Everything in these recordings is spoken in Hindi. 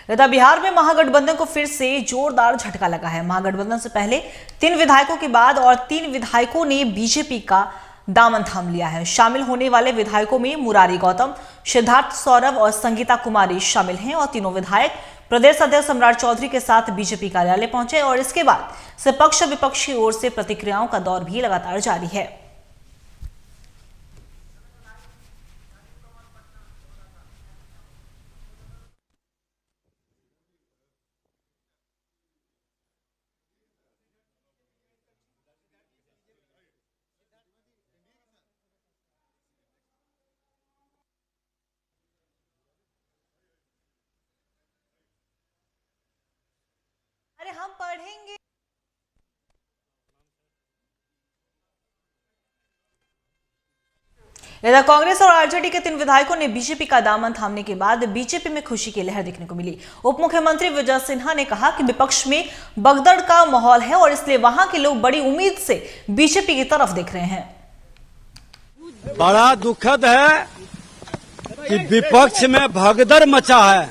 इधर बिहार में महागठबंधन को फिर से जोरदार झटका लगा है। महागठबंधन से पहले 3 विधायकों के बाद और 3 विधायकों ने बीजेपी का दामन थाम लिया है। शामिल होने वाले विधायकों में मुरारी गौतम, सिद्धार्थ सौरभ और संगीता कुमारी शामिल हैं और तीनों विधायक प्रदेश अध्यक्ष सम्राट चौधरी के साथ बीजेपी कार्यालय पहुंचे और इसके बाद से पक्ष विपक्ष की ओर से प्रतिक्रियाओं का दौर भी लगातार जारी है। अरे हम पढ़ेंगे। इधर कांग्रेस और आरजेडी के 3 विधायकों ने बीजेपी का दामन थामने के बाद बीजेपी में खुशी की लहर देखने को मिली। उप मुख्यमंत्री विजय सिन्हा ने कहा कि विपक्ष में भगदड़ का माहौल है और इसलिए वहां के लोग बड़ी उम्मीद से बीजेपी की तरफ देख रहे हैं। बड़ा दुखद है कि विपक्ष में भगदड़ मचा है।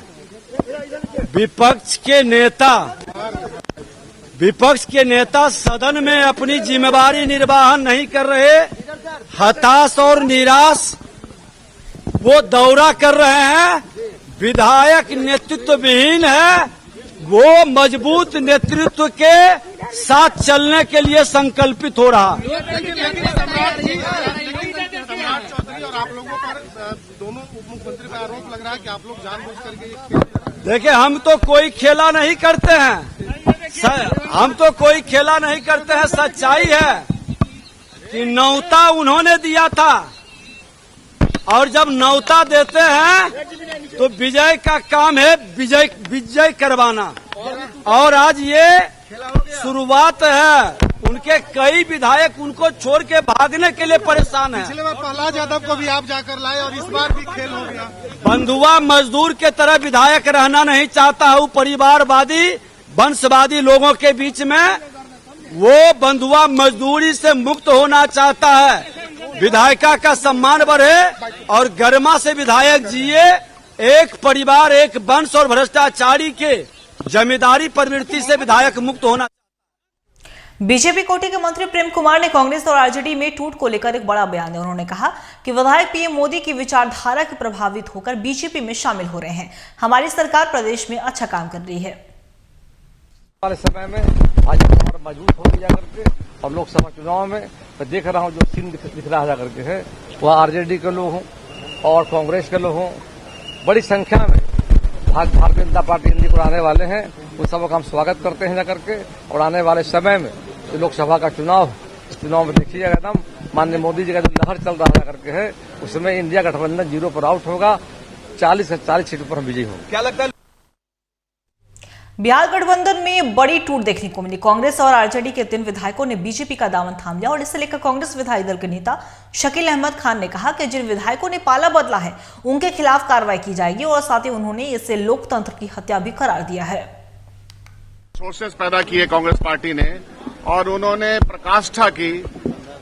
विपक्ष के नेता सदन में अपनी जिम्मेदारी निर्वाहन नहीं कर रहे, हताश और निराश वो दौरा कर रहे हैं। विधायक नेतृत्व विहीन है, वो मजबूत नेतृत्व के साथ चलने के लिए संकल्पित हो रहा। और आप लोगों पर दोनों उप मुख्यमंत्री का आरोप लग रहा है कि आप लोग जानबूझ करके। देखिए, हम तो कोई खेला नहीं करते हैं, सच्चाई है कि न्योता उन्होंने दिया था और जब न्योता देते हैं तो विजय का काम है विजय करवाना। और आज ये शुरुआत है। उनके कई विधायक उनको छोड़ के भागने के लिए परेशान हैं। पिछले बार प्रहलाद यादव को भी आप जाकर लाए और इस बार भी खेल हो गया। बंधुआ मजदूर के तरह विधायक रहना नहीं चाहता हूँ। परिवारवादी वंशवादी लोगों के बीच में वो बंधुआ मजदूरी से मुक्त होना चाहता है। विधायिका का सम्मान बढ़े और गरिमा से विधायक जिए। एक परिवार, एक वंश और भ्रष्टाचारी के जमींदारी प्रवृत्ति से विधायक मुक्त होना। बीजेपी कोटे के मंत्री प्रेम कुमार ने कांग्रेस और आरजेडी में टूट को लेकर एक बड़ा बयान दिया। उन्होंने कहा कि विधायक पीएम मोदी की विचारधारा के प्रभावित होकर बीजेपी में शामिल हो रहे हैं। हमारी सरकार प्रदेश में अच्छा काम कर रही है। वाले समय में आज और मजबूत हो गया करके और लोकसभा चुनाव में मैं देख रहा हूँ जो सीन दिख रहा है करके है, वह आरजेडी के लोग हों और कांग्रेस के लोग हों, बड़ी संख्या में भारतीय जनता पार्टी दिल्ली को आने वाले हैं। उन सबका हम स्वागत करते हैं जाकर के। और आने वाले समय में जो लोकसभा का चुनाव में देखिएगा एकदम माननीय मोदी जी का जो लहर चल रहा है करके है, उसमें इंडिया गठबंधन 0 पर आउट होगा। 40 से 40 सीटों पर हम विजयी होंगे। क्या लगता है? बिहार गठबंधन में बड़ी टूट देखने को मिली। कांग्रेस और आरजेडी के 3 विधायकों ने बीजेपी का दामन थाम लिया और इससे लेकर कांग्रेस विधायक दल के नेता शकील अहमद खान ने कहा कि जिन विधायकों ने पाला बदला है उनके खिलाफ कार्रवाई की जाएगी और साथ ही उन्होंने इसे लोकतंत्र की हत्या भी करार दिया है। सोर्सेस पैदा किए कांग्रेस पार्टी ने और उन्होंने प्रकाष्ठा की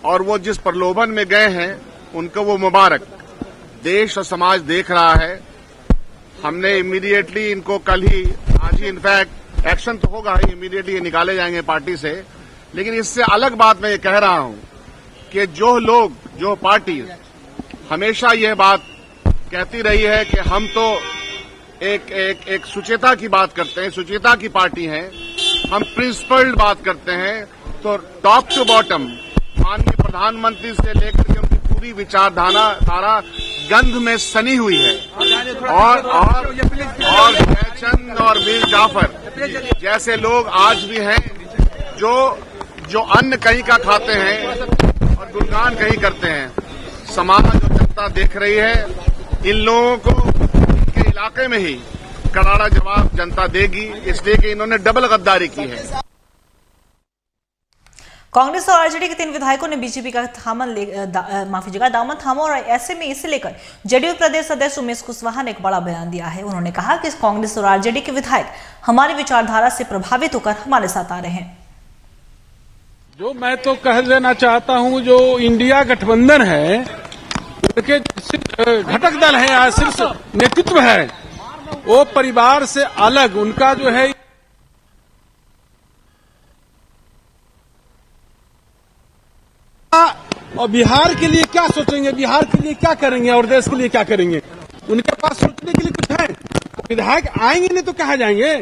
और वो जिस प्रलोभन में गए हैं उनको वो मुबारक। देश और समाज देख रहा है। हमने इमीडिएटली इनको कल ही, आज ही इनफैक्ट एक्शन तो होगा ही, इमीडिएटली निकाले जाएंगे पार्टी से। लेकिन इससे अलग बात मैं ये कह रहा हूं कि जो पार्टी हमेशा ये बात कहती रही है कि हम तो एक सुचेता की बात करते हैं, सुचेता की पार्टी है, हम प्रिंसिपल्ड बात करते हैं, तो टॉप टू बॉटम माननीय प्रधानमंत्री से लेकर के उनकी पूरी विचारधारा गंध में सनी हुई है। और जयचंद और मीर जाफर जैसे लोग आज भी हैं जो अन्न कहीं का खाते हैं और गुणगान कहीं करते हैं। समाज और जनता देख रही है। इन लोगों को इनके इलाके में ही करारा जवाब जनता देगी, इसलिए कि इन्होंने डबल गद्दारी की है। कांग्रेस और आरजेडी के 3 विधायकों ने बीजेपी का दामन थामा और ऐसे में इसे लेकर जेडीयू प्रदेश अध्यक्ष उमेश कुशवाहा ने एक बड़ा बयान दिया है। उन्होंने कहा कि कांग्रेस और आरजेडी के विधायक हमारी विचारधारा से प्रभावित होकर हमारे साथ आ रहे हैं। जो मैं तो कह देना चाहता हूं, जो इंडिया गठबंधन है उनके घटक दल है, शीर्ष नेतृत्व है, वो परिवार से अलग उनका जो है और बिहार के लिए क्या सोचेंगे, बिहार के लिए क्या करेंगे और देश के लिए क्या करेंगे, उनके पास सोचने के लिए कुछ है? विधायक आएंगे नहीं तो कहाँ जाएंगे?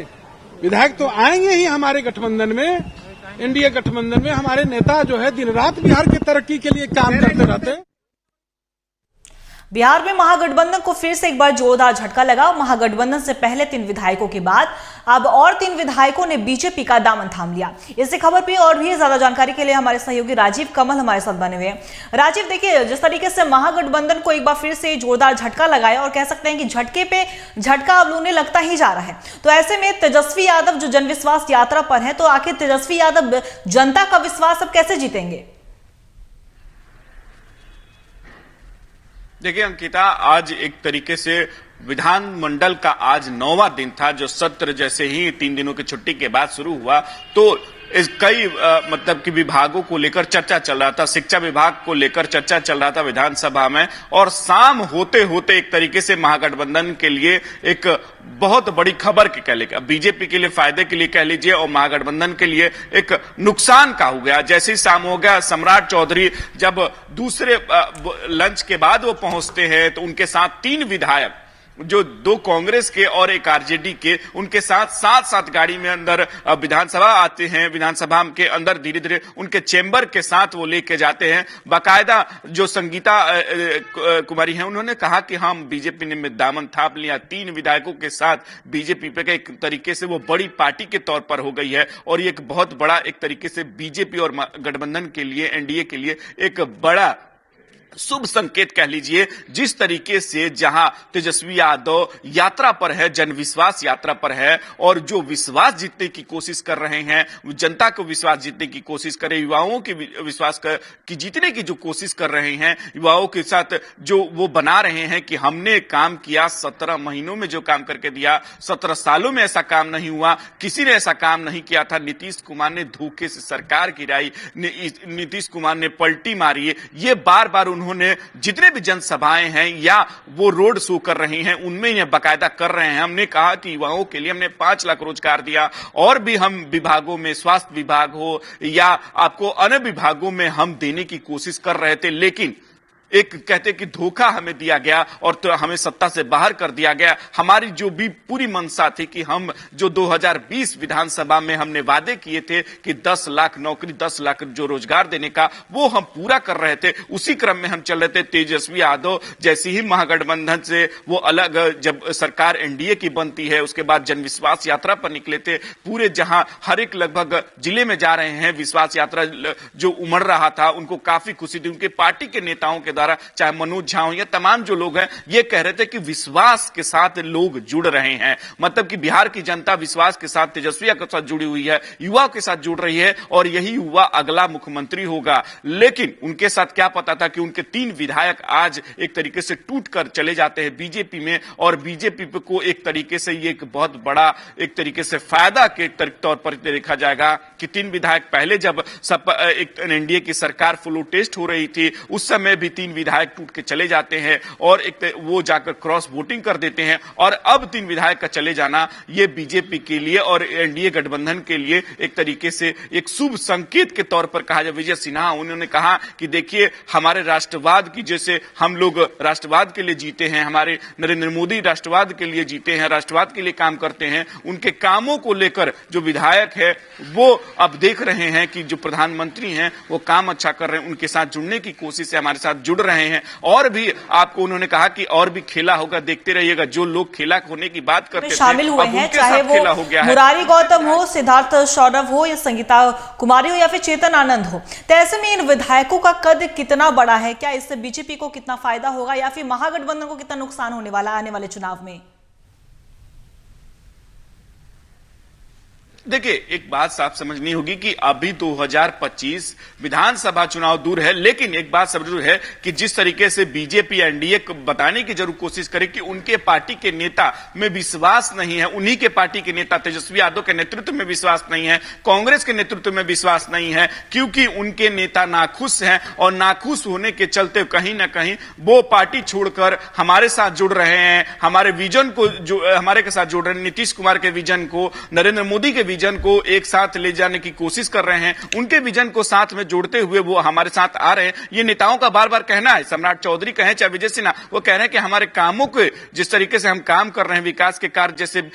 विधायक तो आएंगे ही हमारे गठबंधन में, एनडीए गठबंधन में। हमारे नेता जो है दिन रात बिहार की तरक्की के लिए काम करते रहते हैं। बिहार में महागठबंधन को फिर से एक बार जोरदार झटका लगा। महागठबंधन से पहले 3 विधायकों के बाद अब और 3 विधायकों ने बीजेपी का दामन थाम लिया। इसी खबर पे और भी ज्यादा जानकारी के लिए हमारे सहयोगी राजीव कमल हमारे साथ बने हुए हैं। राजीव, देखिए जिस तरीके से महागठबंधन को एक बार फिर से जोरदार झटका लगाया और कह सकते हैं कि झटके पे झटका अब उन्हें लगता ही जा रहा है, तो ऐसे में तेजस्वी यादव जो जनविश्वास यात्रा पर है, तो आखिर तेजस्वी यादव जनता का विश्वास अब कैसे जीतेंगे? देखिए अंकिता, आज एक तरीके से विधानमंडल का आज 9वां दिन था, जो सत्र जैसे ही 3 दिनों की छुट्टी के बाद शुरू हुआ तो इस कई मतलब कि विभागों को लेकर चर्चा चल रहा था। शिक्षा विभाग को लेकर चर्चा चल रहा था विधानसभा में, और शाम होते होते एक तरीके से महागठबंधन के लिए एक बहुत बड़ी खबर कह लीजिए, बीजेपी के लिए फायदे के लिए कह लीजिए और महागठबंधन के लिए एक नुकसान का हो गया। जैसे ही शाम हो गया, सम्राट चौधरी जब दूसरे लंच के बाद वो पहुंचते हैं तो उनके साथ 3 विधायक, जो 2 कांग्रेस के और 1 आरजेडी के, उनके साथ साथ गाड़ी में अंदर विधानसभा आते हैं। विधानसभा के अंदर धीरे धीरे उनके चेंबर के साथ वो लेके जाते हैं। बाकायदा जो संगीता कुमारी हैं, उन्होंने कहा कि हम बीजेपी ने दामन थाप लिया। 3 विधायकों के साथ बीजेपी पे एक तरीके से वो बड़ी पार्टी के तौर पर हो गई है, और ये एक बहुत बड़ा एक तरीके से बीजेपी और गठबंधन के लिए, एनडीए के लिए एक बड़ा शुभ संकेत कह लीजिए। जिस तरीके से जहां तेजस्वी यादव यात्रा पर है, जनविश्वास यात्रा पर है, और जो विश्वास जीतने की कोशिश कर रहे हैं, जनता को विश्वास जीतने की कोशिश कर रहे, युवाओं के विश्वास की जीतने की जो कोशिश कर रहे हैं, युवाओं के साथ जो वो बना रहे हैं कि हमने काम किया, 17 महीनों में जो काम करके दिया, 17 सालों में ऐसा काम नहीं हुआ, किसी ने ऐसा काम नहीं किया था। नीतीश कुमार ने धोखे से सरकार गिराई, नीतीश कुमार ने पलटी मारी, ये बार बार उन्होंने जितने भी जनसभाएं हैं या वो रोड शो कर रहे हैं उनमें ये बाकायदा कर रहे हैं। हमने कहा कि युवाओं के लिए हमने 5 लाख रोजगार दिया, और भी हम विभागों में, स्वास्थ्य विभाग हो या आपको अन्य विभागों में हम देने की कोशिश कर रहे थे, लेकिन एक कहते कि धोखा हमें दिया गया और तो हमें सत्ता से बाहर कर दिया गया। हमारी जो भी पूरी मंशा थी कि हम जो 2020 विधानसभा में हमने वादे किए थे कि 10 लाख नौकरी, 10 लाख जो रोजगार देने का, वो हम पूरा कर रहे थे। उसी क्रम में हम चल रहे थे। तेजस्वी यादव जैसे ही महागठबंधन से वो अलग, जब सरकार एनडीए की बनती है, उसके बाद जनविश्वास यात्रा पर निकले थे। पूरे जहां हर एक लगभग जिले में जा रहे हैं, विश्वास यात्रा जो उमड़ रहा था, उनको काफी खुशी थी। उनके पार्टी के नेताओं के द्वारा, चाहे मनोज झा हो या तमाम जो लोग हैं, ये कह रहे थे कि विश्वास के साथ लोग जुड़ रहे हैं। मतलब कि बिहार की जनता विश्वास के साथ, तेजस्वी के साथ जुड़ी हुई है, युवा के साथ जुड़ रही है, और यही युवा अगला मुख्यमंत्री होगा। लेकिन उनके साथ क्या पता था कि उनके 3 विधायक आज एक तरीके से टूट कर चले जाते हैं बीजेपी में, और बीजेपी को एक तरीके से ये एक बहुत बड़ा एक तरीके से फायदा के तौर पर देखा जाएगा कि 3 विधायक पहले जब एक एनडीए की सरकार फ्लो टेस्ट हो रही थी, उस समय भी 3 विधायक टूट के चले जाते हैं और वो जाकर क्रॉस वोटिंग कर देते हैं। और अब 3 विधायक का चले जाना, ये बीजेपी के लिए और एनडीए गठबंधन के लिए एक तरीके से एक शुभ संकेत के तौर पर कहा जाए। विजय सिन्हा उन्होंने कहा कि देखिए, हमारे राष्ट्रवाद की, जैसे हम लोग राष्ट्रवाद के लिए जीते हैं, हमारे नरेंद्र मोदी राष्ट्रवाद के लिए जीते हैं, राष्ट्रवाद के लिए काम करते हैं, उनके कामों को लेकर जो विधायक है वो अब देख रहे हैं कि जो प्रधानमंत्री हैं वो काम अच्छा कर रहे हैं, उनके साथ जुड़ने की कोशिश से हमारे साथ जुड़ रहे हैं। और भी आपको उन्होंने कहा कि और भी खेला होगा, देखते रहिएगा। जो लोग खेला होने की बात करते थे, शामिल हुए हैं, चाहे वो हो गया मुरारी गौतम हो, सिद्धार्थ सौरभ हो या संगीता कुमारी हो या फिर चेतन आनंद हो। तो ऐसे में इन विधायकों का कद कितना बड़ा है? क्या इससे बीजेपी को कितना फायदा होगा या फिर महागठबंधन को कितना नुकसान होने वाला आने वाले चुनाव में? देखिए, एक बात साफ समझनी होगी कि अभी 2025 विधानसभा चुनाव दूर है, लेकिन एक बात जरूर है कि जिस तरीके से बीजेपी एनडीए को बताने की जरूर कोशिश करे कि उनके पार्टी के नेता में विश्वास नहीं है, उन्हीं के पार्टी के नेता तेजस्वी यादव के नेतृत्व में विश्वास नहीं है, कांग्रेस के नेतृत्व में विश्वास नहीं है, क्योंकि उनके नेता नाखुश हैं और नाखुश होने के चलते कहीं ना कहीं वो पार्टी छोड़कर हमारे साथ जुड़ रहे हैं, हमारे विजन को जो हमारे के साथ जुड़ रहे हैं, नीतीश कुमार के विजन को, नरेंद्र मोदी के विजन को एक साथ ले जाने की कोशिश कर रहे हैं, उनके विजन को साथ में जोड़ते हुए वो हमारे साथ आ रहे हैं। ये नेताओं का बार बार कहना है, सम्राट चौधरी कहें चाहे विजय सिन्हा, वो कह रहे हैं कि हमारे कामों के जिस तरीके से हम काम कर रहे हैं, विकास के कार्य जैसे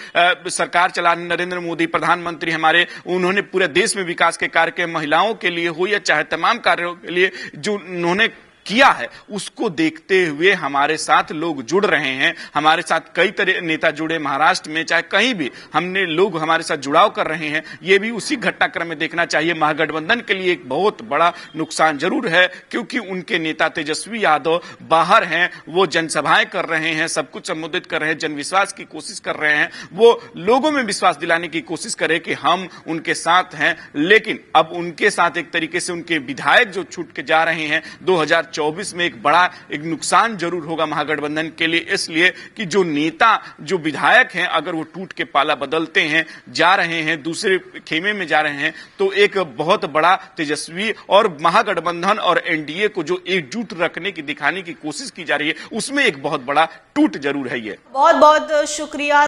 सरकार चला नरेंद्र मोदी प्रधानमंत्री हमारे, उन्होंने पूरे देश में विकास के कार्य के महिलाओं के लिए हो या चाहे तमाम कार्यों के लिए जो उन्होंने किया है, उसको देखते हुए हमारे साथ लोग जुड़ रहे हैं। हमारे साथ कई तरह नेता जुड़े, महाराष्ट्र में चाहे कहीं भी हमने लोग हमारे साथ जुड़ाव कर रहे हैं। ये भी उसी घटनाक्रम में देखना चाहिए। महागठबंधन के लिए एक बहुत बड़ा नुकसान जरूर है, क्योंकि उनके नेता तेजस्वी यादव बाहर हैं, वो जनसभाएं कर रहे हैं, सब कुछ संबोधित कर रहे हैं, जनविश्वास की कोशिश कर रहे हैं, वो लोगों में विश्वास दिलाने की कोशिश करे कि हम उनके साथ हैं। लेकिन अब उनके साथ एक तरीके से उनके विधायक जो छूट के जा रहे हैं, 2024 में एक बड़ा एक नुकसान जरूर होगा महागठबंधन के लिए, इसलिए कि जो नेता जो विधायक हैं अगर वो टूट के पाला बदलते हैं, जा रहे हैं, दूसरे खेमे में जा रहे हैं, तो एक बहुत बड़ा तेजस्वी और महागठबंधन और एनडीए को जो एकजुट रखने की दिखाने की कोशिश की जा रही है, उसमें एक बहुत बड़ा टूट जरूर है। ये बहुत बहुत शुक्रिया।